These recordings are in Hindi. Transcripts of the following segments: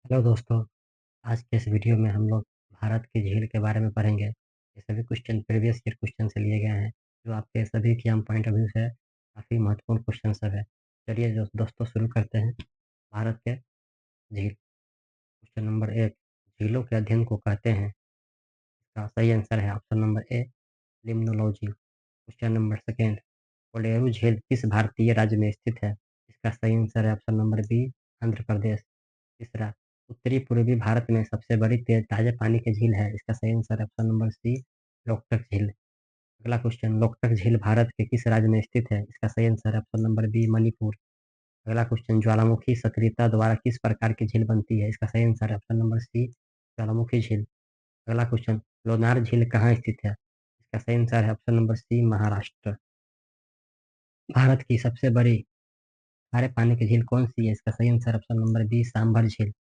हेलो दोस्तों, आज के इस वीडियो में हम लोग भारत की झील के बारे में पढ़ेंगे। ये सभी क्वेश्चन प्रीवियस ईयर क्वेश्चन से लिए गए हैं, जो आपके सभी एग्ज़ाम पॉइंट ऑफ व्यू से काफ़ी महत्वपूर्ण क्वेश्चन सब है। चलिए दोस्तों शुरू करते हैं। भारत के झील, क्वेश्चन नंबर 1, झीलों के अध्ययन को कहते हैं। इसका सही आंसर है option number A, limnology. Question number 2, Kolleru झील किस भारतीय राज्य में स्थित है? इसका सही आंसर है option number B, Andhra Pradesh. तीसरा, उत्तरी पूर्वी भारत में सबसे बड़ी ताजे पानी की झील है। इसका सही आंसर है ऑप्शन नंबर सी, लोकटक झील। अगला क्वेश्चन, लोकटक झील भारत के किस राज्य में स्थित है? इसका सही आंसर है ऑप्शन नंबर बी, मणिपुर। अगला क्वेश्चन, ज्वालामुखी सक्रियता द्वारा किस प्रकार की झील बनती है? इसका सही आंसर है ऑप्शन नंबर सी, ज्वालामुखी झील। अगला क्वेश्चन, लोनार झील कहाँ स्थित है? इसका सही आंसर है ऑप्शन नंबर सी, महाराष्ट्र। भारत की सबसे बड़ी खारे पानी की झील कौन सी है? इसका सही answer option number B, Sambhar झील।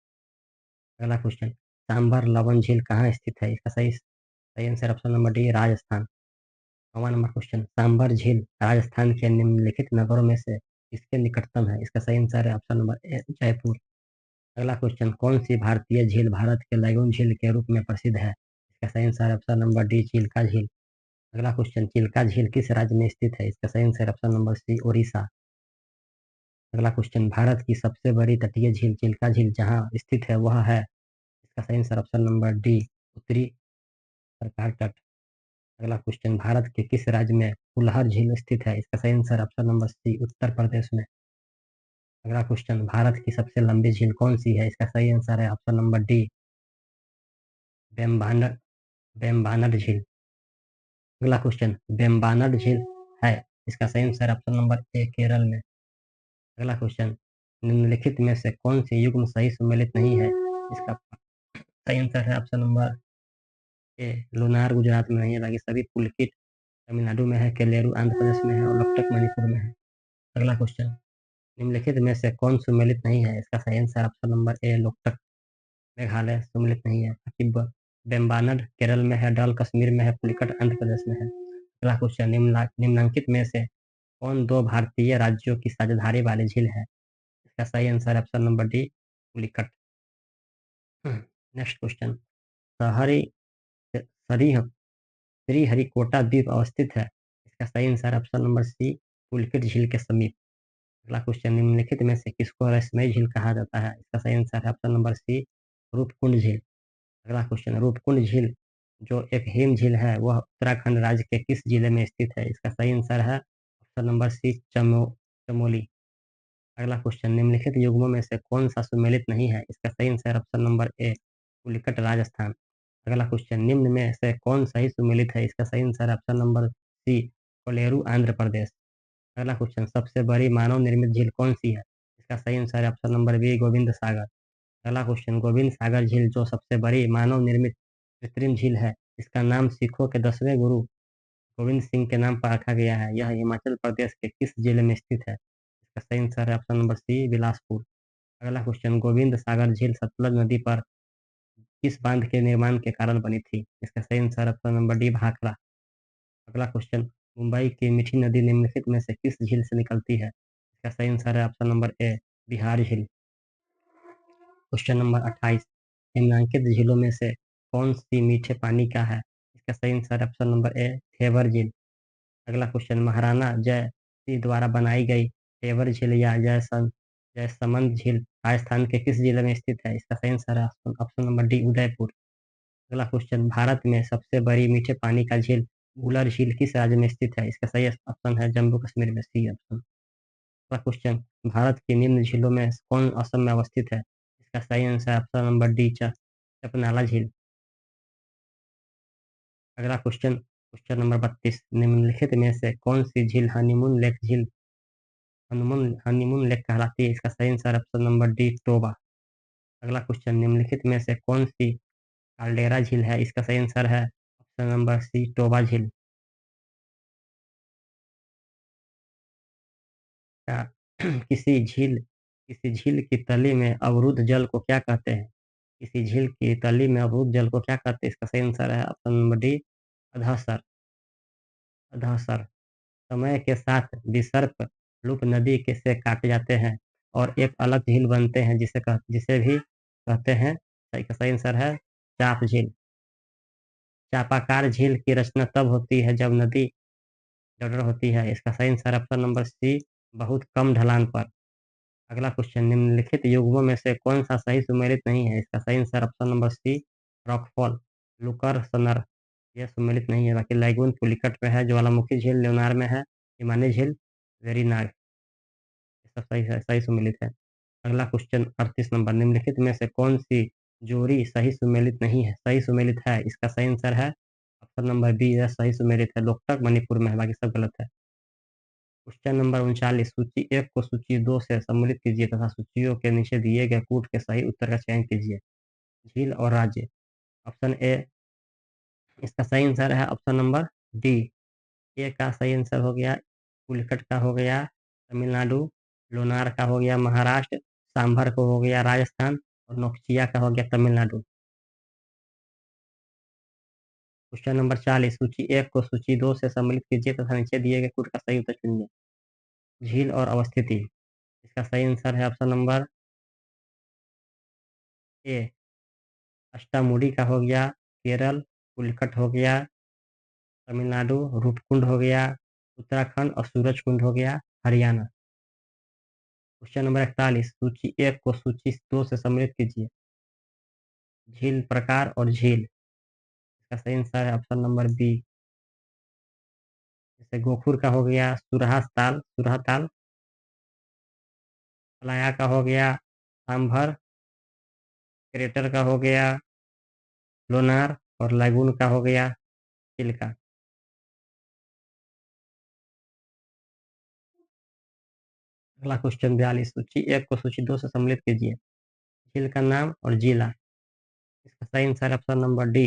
अगला क्वेश्चन, सांभर लवन झील कहाँ स्थित है? इसका सही सही answer option number D, Rajasthan. 9वां नंबर क्वेश्चन, सांभर झील राजस्थान के निम्नलिखित नगरों में से किसके निकटतम है? इसका सही आंसर है ऑप्शन नंबर ए, जयपुर। अगला क्वेश्चन, कौन सी भारतीय झील भारत के लैगून झील के रूप में प्रसिद्ध है? इसका सही आंसर है ऑप्शन नंबर डी, चिल्का झील। अगला क्वेश्चन, चिल्का झील किस राज्य में स्थित है? इसका सही answer option number C, Orissa. अगला क्वेश्चन, भारत की सबसे बड़ी तटीय झील चिल्का झील जहाँ स्थित है वह है? इसका सही आंसर ऑप्शन नंबर डी, उत्तरी सरकार तट। अगला क्वेश्चन, भारत के किस राज्य में फुलहर झील स्थित है? इसका सही आंसर ऑप्शन नंबर सी, उत्तर प्रदेश में। अगला क्वेश्चन, भारत की सबसे लंबी झील कौन सी है? इसका सही आंसर है ऑप्शन नंबर डी, बेम्बानर बेम्बानर झील। अगला क्वेश्चन, बेम्बानर झील है, इसका सही answer option number A, Kerala में। अगला क्वेश्चन, निम्नलिखित में से कौन सी युग्म सही सम्मिलित नहीं है? इसका सही आंसर है option number A, lunar Gujarat में नहीं है, बाकी सभी पुलकित तमिलनाडु में है, केलेरू आंध्र प्रदेश में है और लोकटक मणिपुर में है। अगला क्वेश्चन, निम्नलिखित में से कौन सम्मिलित नहीं है? इसका सही answer option number A, Loktak Meghalaya सम्मिलित नहीं है। बेम्बानड केरल में है, डल कश्मीर में है, पुलिकट आंध्र प्रदेश में है। अगला क्वेश्चन, निम्नलिखित में से कौन दो भारतीय राज्यों की साझेदारी वाली झील है? इसका सही answer option number D, Pulicat. Next question, शहरी सरीह श्रीहरिकोटा द्वीप अवस्थित है। इसका सही answer option number C, Pulicat झील के समीप। अगला क्वेश्चन, निम्नलिखित में से किसको रहस्यमय झील कहा जाता है? इसका सही आंसर है ऑप्शन नंबर सी, रूपकुंड झील। अगला क्वेश्चन, रूपकुंड झील जो एक हिम झील है वह उत्तराखंड राज्य के किस जिले में स्थित है? इसका सही आंसर है ऑप्शन नंबर सी, चमोली। अगला क्वेश्चन, निम्नलिखित युग्मों में से कौन सा सुमेलित नहीं है? इसका सही answer option number A, Pulicat Rajasthan. अगला क्वेश्चन, निम्न में से कौन सही सुमेलित है? इसका सही answer option number C, Kolleru Andhra Pradesh. अगला क्वेश्चन, सबसे बड़ी मानव निर्मित झील कौन सी है? इसका सही आंसर है ऑप्शन नंबर बी, गोविंद सागर। अगला क्वेश्चन, गोविंद सागर झील जो सबसे बड़ी मानव निर्मित कृत्रिम झील है, इसका नाम सिखों के 10वें गुरु गोविंद सिंह के नाम पर रखा गया है। यह हिमाचल प्रदेश के किस जिले में स्थित है? इसका सही आंसर है ऑप्शन नंबर सी, बिलासपुर। अगला क्वेश्चन, गोविंद सागर झील सतलज नदी पर किस बांध के निर्माण के कारण बनी थी? इसका सही answer option number D, Bhakra. अगला क्वेश्चन, मुंबई की मीठी नदी निम्नलिखित में से किस झील से निकलती है? इसका सही आंसर है ऑप्शन नंबर ए, बिहार झील। क्वेश्चन नंबर 28, निम्नलिखित झीलों में से कौन सी मीठे पानी का है? इसका सही आंसर है ऑप्शन नंबर ए, थेवर झील। अगला क्वेश्चन, महाराणा जय सिंह द्वारा बनाई गई थेवर झील या जयसमंद झील राजस्थान के किस जिले में स्थित है? इसका सही आंसर है ऑप्शन नंबर डी, उदयपुर। अगला क्वेश्चन, भारत में सबसे बड़ी मीठे पानी का झील वुलर झील किस राज्य में स्थित है? इसका सही ऑप्शन है जम्मू कश्मीर में, सी ऑप्शन। अगला क्वेश्चन, भारत की निम्न झीलों में कौन असम में अवस्थित है? इसका सही आंसर है ऑप्शन नंबर डी, चपनाला झील। अगला क्वेश्चन, क्वेश्चन नंबर 32, निम्नलिखित में से कौन सी झील हनीमून लेक कहलाती है? इसका सही answer option number D, Toba. अगला क्वेश्चन, निम्नलिखित में से कौन सी काल्डेरा झील है? इसका सही आंसर है ऑप्शन नंबर सी, टोबा झील। क्या किसी झील की तली में अवरुद्ध जल को क्या कहते हैं? किसी झील की तली में अवरुद्ध जल को क्या कहते हैं? इसका सही आंसर है ऑप्शन नंबर डी, अधःसर। अधःसर समय के साथ विसर्प लूप नदी के से काटे जाते हैं और एक अलग झील बनते हैं जिसे भी कहते हैं? इसका सही आंसर है चाप झील। चापाकार झील की रचना तब होती है जब नदी जर्जर होती है। इसका सही आंसर ऑप्शन नंबर सी, बहुत कम ढलान पर। अगला क्वेश्चन, निम्नलिखित युग्मों में से कौन सा सही सुमेलित नहीं है? इसका सही answer option number C, rockfall. Lunkaransar, यह सुमेलित नहीं है। बाकी लैगून पुलिकट में है, ज्वालामुखी झील लेवनार में है, हिमानी झील वेरीनाग, ये सब सही सुमेलित है। अगला क्वेश्चन 38 नंबर, निम्नलिखित में से कौन सी जोड़ी सही सुमेलित नहीं है? सही सुमेलित है। इसका सही आंसर है ऑप्शन नंबर बी, यह सही सुमेलित है। लोकटक मणिपुर में है, बाकी सब गलत है। क्वेश्चन नंबर 39, सूची 1 को सूची 2 से सम्मिलित कीजिए तथा सूचियों के नीचे दिए गए कूट के सही उत्तर का चयन कीजिए। झील और राज्य। ऑप्शन ए, इसका सही आंसर है ऑप्शन नंबर डी। ए का सही आंसर हो गया, पुलिकट का हो गया तमिलनाडु, लोनार का हो गया महाराष्ट्र, सांभर को हो गया राजस्थान और नोक्चिया का हो गया तमिलनाडु। क्वेश्चन नंबर 40, सूची 1 को सूची 2 से सम्मिलित कीजिए तथा नीचे दिए गए कूट का सही उत्तर चुनिए। झील और अवस्थिति। इसका सही आंसर है ऑप्शन नंबर ए, अष्टामुडी का हो गया केरल, पुलिकट हो गया तमिलनाडु, रूपकुंड हो गया उत्तराखंड और सूरजकुंड हो गया हरियाणा। क्वेश्चन नंबर 41, सूची 1 को सूची 2 से सम्मिलित कीजिए। झील प्रकार और झील। इसका सही आंसर है ऑप्शन नंबर बी। जैसे गोखुर का हो गया सुरहा ताल, पलाया का हो गया सांभर, क्रेटर का हो गया लोनार और लैगून का हो गया चिल्का। अगला क्वेश्चन 42, सूची 1 को सूची 2 से सम्मिलित कीजिए। झील का नाम और जिला। इसका सही आंसर है ऑप्शन नंबर डी।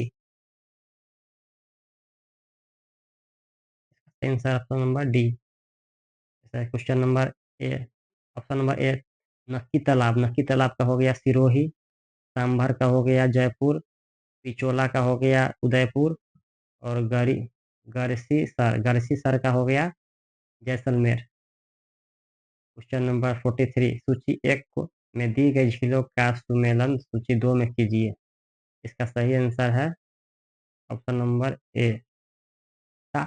सही आंसर ऑप्शन नंबर डी। जैसे question number A, option number A, नक्की तालाब का हो गया सिरोही, सांभर का हो गया जयपुर, पिचोला का हो गया उदयपुर और गरसीसर का हो गया जैसलमेर। क्वेश्चन नंबर 43, सूची 1 को में दी गई झीलों का सुमेलन सूची 2 में कीजिए। इसका सही आंसर है ऑप्शन नंबर ए, सा,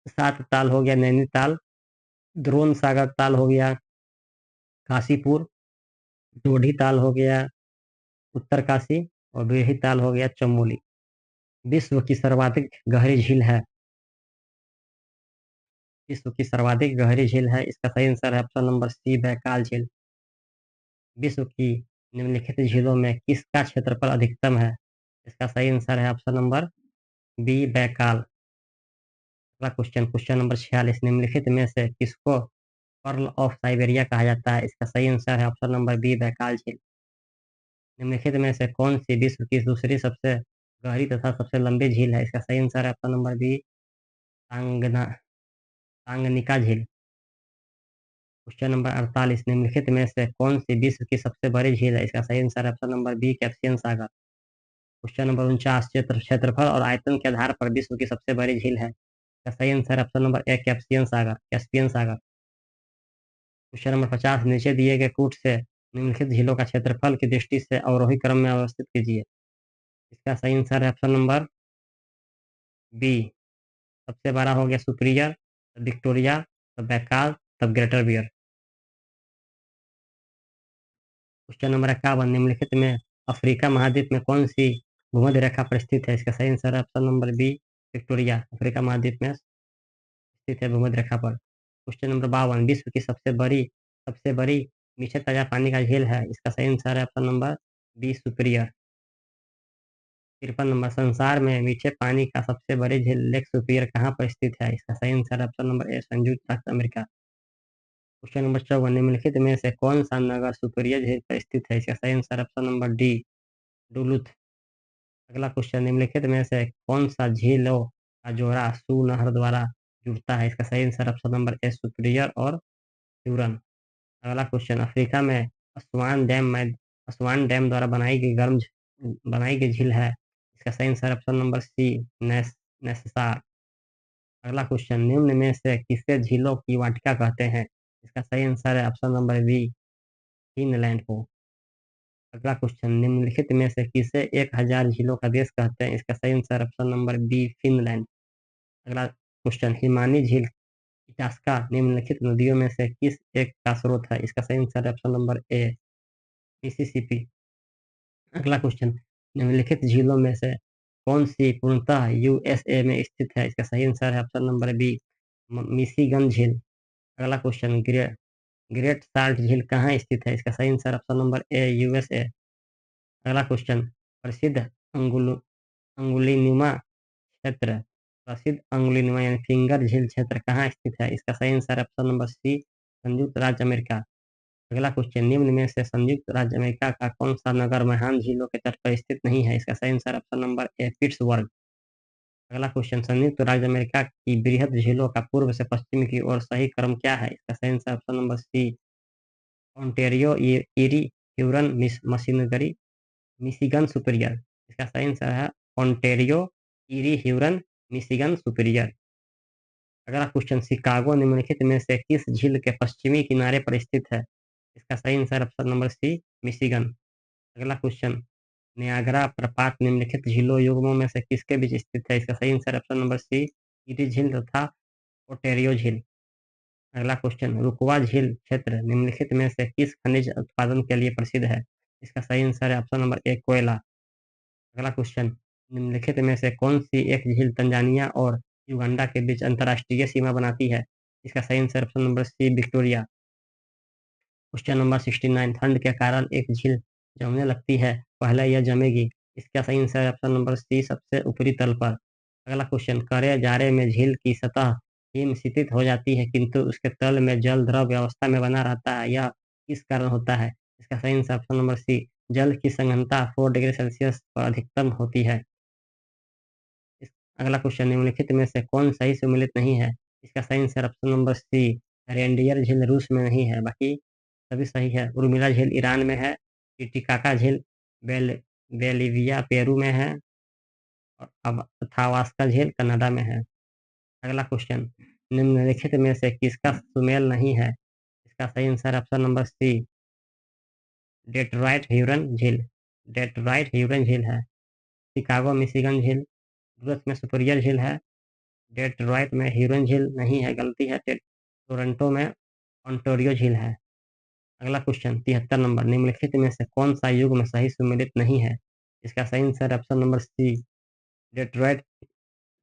सात ताल हो गया नैनीताल, द्रोण सागर ताल हो गया काशीपुर, ढोढी ताल हो गया उत्तरकाशी और बिरही ताल हो गया चमोली। विश्व की सर्वाधिक गहरी झील है। विश्व की सर्वाधिक गहरी झील है। इसका सही आंसर है ऑप्शन नंबर सी, बैकाल झील। विश्व की निम्नलिखित झीलों में किसका क्षेत्रफल अधिकतम है? इसका सही आंसर है ऑप्शन नंबर बी, बैकाल। अगला क्वेश्चन नंबर 46, निम्नलिखित में से किसको पर्ल ऑफ साइबेरिया कहा जाता है? इसका सही आंसर है ऑप्शन नंबर बी, बैकाल झील। निम्नलिखित में से कौन सी विश्व की दूसरी सबसे गहरी तथा सबसे लंबी झील है? इसका सही आंसर है ऑप्शन नंबर बी, तांगना तांगनिका झील। क्वेश्चन नंबर 48, निम्नलिखित में से कौन सी विश्व की सबसे बड़ी झील है? इसका सही आंसर है ऑप्शन नंबर बी, कैस्पियन सागर। क्वेश्चन नंबर 49, क्षेत्रफल और आयतन के आधार पर विश्व की सबसे बड़ी झील है। इसका सही आंसर है option number A, Caspian Sagar. Question number 50, नीचे दिए गए कूट से निम्नलिखित झीलों का क्षेत्रफल की दृष्टि से अवरोही क्रम में अवस्थित कीजिए। इसका सही आंसर है ऑप्शन नंबर बी, सबसे बड़ा हो गया सुपीरियर, तब विक्टोरिया, तब बैकाल, तब ग्रेटर बियर। क्वेश्चन नंबर 51, निम्नलिखित में अफ्रीका महाद्वीप में कौन सी भूमध्य रेखा पर स्थित है? इसका सही आंसर है option number B, Victoria, Africa महाद्वीप में स्थित है भूमध्य रेखा पर। क्वेश्चन नंबर 52, विश्व की सबसे बड़ी मीठे ताजा पानी का झील है। इसका सही आंसर है option number B, superior. 53 number, संसार में मीठे पानी का सबसे बड़ी झील लेक सुपीरियर कहाँ पर स्थित है? इसका सही आंसर है ऑप्शन नंबर ए, संयुक्त राज्य अमेरिका। क्वेश्चन नंबर 54, निम्नलिखित में से कौन सा नगर सुपीरियर झील पर स्थित है? इसका सही answer option number D, Duluth. अगला क्वेश्चन, निम्नलिखित में से कौन सा झीलों का जोड़ा सू नहर द्वारा जुड़ता है? इसका सही answer option number A, superior और ह्यूरन। अगला क्वेश्चन, अफ्रीका में असवान डैम द्वारा बनाई गई झील है। इसका सही आंसर ऑप्शन नंबर सी, नेस्सार। अगला क्वेश्चन, निम्न में से किसे झीलों की वाटिका कहते हैं? इसका सही आंसर है ऑप्शन नंबर बी, फिनलैंड को। अगला क्वेश्चन, निम्नलिखित में से किसे 1000 झीलों का देश कहते हैं? इसका सही answer option number B, Finland. अगला क्वेश्चन, हिमानी झील इटास्का निम्नलिखित नदियों में से किस एक का स्रोत है? इसका सही answer option number A, Mississippi. अगला क्वेश्चन, निम्नलिखित झीलों में से कौन सी पूर्णतः यूएसए में स्थित है? इसका सही आंसर है ऑप्शन नंबर बी, मिशिगन झील। अगला क्वेश्चन, ग्रेट साल्ट झील कहाँ स्थित है? इसका सही answer option number A, USA. अगला क्वेश्चन, प्रसिद्ध अंगुल अंगुलीनुमा क्षेत्र प्रसिद्ध अंगुलीनुमा यानी फिंगर झील क्षेत्र कहाँ स्थित है? इसका सही आंसर ऑप्शन नंबर सी, संयुक्त राज्य अमेरिका। अगला क्वेश्चन, निम्न में से संयुक्त राज्य अमेरिका का कौन सा नगर महान झीलों के तट पर स्थित नहीं है? इसका सही answer option number A, Pittsburgh. अगला क्वेश्चन, संयुक्त राज्य अमेरिका की बृहद झीलों का पूर्व से पश्चिम की ओर सही क्रम क्या है? इसका सही answer option number C, Ontario, Erie, Huron, machinery, Michigan Superior. इसका सही आंसर है Ontario, Erie, Huron, Michigan Superior. अगला क्वेश्चन, शिकागो निम्नलिखित में से किस झील के पश्चिमी किनारे पर स्थित है? इसका सही answer option number C, Michigan. अगला क्वेश्चन, नियाग्रा प्रपात निम्नलिखित झीलों युग्मों में से किसके बीच स्थित है? इसका सही आंसर ऑप्शन नंबर सी, इरी झील तथा ओटेरियो झील। अगला क्वेश्चन, रुकवा झील क्षेत्र निम्नलिखित में से किस खनिज उत्पादन के लिए प्रसिद्ध है? इसका सही आंसर है ऑप्शन नंबर ए, कोयला। अगला क्वेश्चन, निम्नलिखित में से कौन सी एक झील तंजानिया और युगांडा के बीच अंतर्राष्ट्रीय सीमा बनाती है? इसका सही answer option number C, Victoria. Question number 69, ठंड के कारण एक झील जमने लगती है, पहले यह जमेगी। इसका सही आंसर है ऑप्शन नंबर सी, सबसे ऊपरी तल पर। अगला क्वेश्चन, करे जारे में झील की सतह हिमशितित हो जाती है किंतु उसके तल में जल द्रव अवस्था में बना रहता है, यह किस कारण होता है? इसका सही आंसर ऑप्शन नंबर सी, जल की सघनता 4 डिग्री सेल्सियस पर अधिकतम होती है। अगला क्वेश्चन, निम्नलिखित में से कौन सही सम्मिलित नहीं है? इसका सही answer option number C, reindeer झील रूस में नहीं है, बाकी सभी सही है। उर्मिला झील ईरान में है। टिटिकाका झील बेलिविया पेरू में है। और अब अथावास्का झील कनाडा में है। अगला क्वेश्चन, निम्नलिखित में से किसका सुमेल नहीं है? इसका सही answer option number C, Detroit Huron झील। डेट्रॉइट ह्यूरन झील है। शिकागो मिशिगन झील यूएस में सुपीरियर झील है। डेट्रॉइट में ह्यूरन झील नहीं है, गलती है। टोरंटो में ओंटारियो झील है। अगला क्वेश्चन 73 नंबर, निम्नलिखित में से कौन सा युग्म सही सुमेलित नहीं है? इसका सही answer option number C, Detroit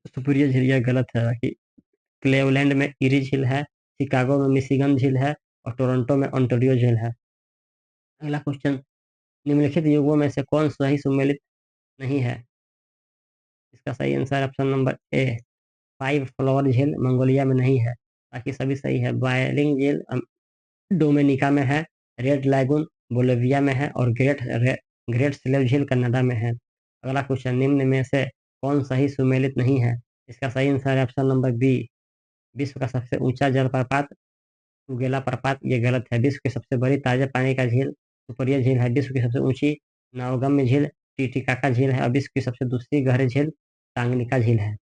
Superior झील। यह गलत है कि क्लेवलैंड में इरी झील है, शिकागो में मिशिगन झील है और टोरंटो में ओंटारियो झील है। अगला क्वेश्चन, निम्नलिखित युग्मों में से कौन सही सुमेलित नहीं है? इसका सही answer option number A, 5 flower झील मंगोलिया में नहीं है, बाकी सभी सही है। बायलिंग झील डोमिनिका में है। रेड लैगून बोलिविया में है और ग्रेट स्लेव झील कनाडा में है। अगला क्वेश्चन, निम्न में से कौन सही सुमेलित नहीं है? इसका सही आंसर है ऑप्शन नंबर बी, विश्व का सबसे ऊंचा जलप्रपात टूगेला प्रपात। ये गलत है। विश्व की सबसे बड़ी ताजे पानी का झील सुपीरियर झील है। विश्व की सबसे ऊंची नवगम्य झील टिटिकाका झील है और विश्व की सबसे दूसरी गहरी झील टांगनिका झील है।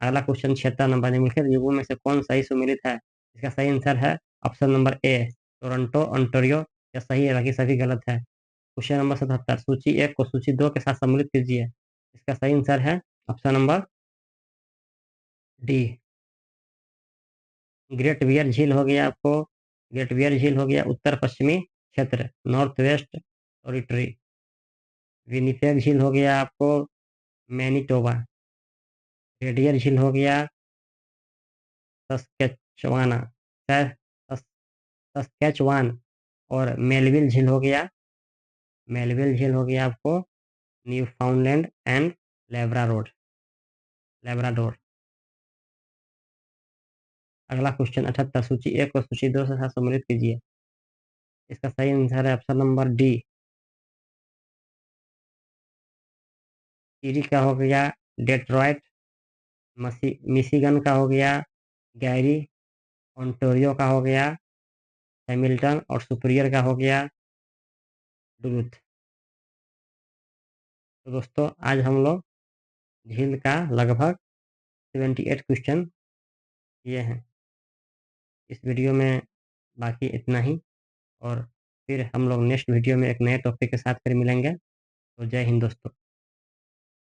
अगला क्वेश्चन 76 नंबर, निम्नलिखित युगों में से कौन सही सुमेलित है? इसका सही आंसर है option number A, Toronto Ontario. यह सही है, बाकी सभी गलत है। क्वेश्चन नंबर 77, सूची 1 को सूची 2 के साथ सम्मिलित कीजिए। इसका सही आंसर है option number D, great bear झील हो गया आपको। ग्रेट बियर झील हो गया उत्तर पश्चिमी क्षेत्र, नॉर्थ वेस्ट टेरिटरी। विनिपेग झील हो गया आपको मैनिटोबा। रेडियर झील हो गया सस्केचवाना सस- सस्केचवान। और मेलविल झील हो गया आपको न्यूफाउंडलैंड एंड लेब्राडोर। अगला क्वेश्चन 78, सूची 1 को सूची 2 से साथ सम्मिलित कीजिए। इसका सही आंसर है ऑप्शन नंबर डी, इरी का हो गया डेट्रॉइट, मिशिगन का हो गया गैरी, ओंटारियो का हो गया हैमिल्टन और सुपीरियर का हो गया डुलुथ। तो दोस्तों आज हम लोग झील का लगभग 78 क्वेश्चन किए हैं इस वीडियो में। बाकी इतना ही। और फिर हम लोग नेक्स्ट वीडियो में एक नए टॉपिक के साथ फिर मिलेंगे। तो जय हिंद दोस्तों।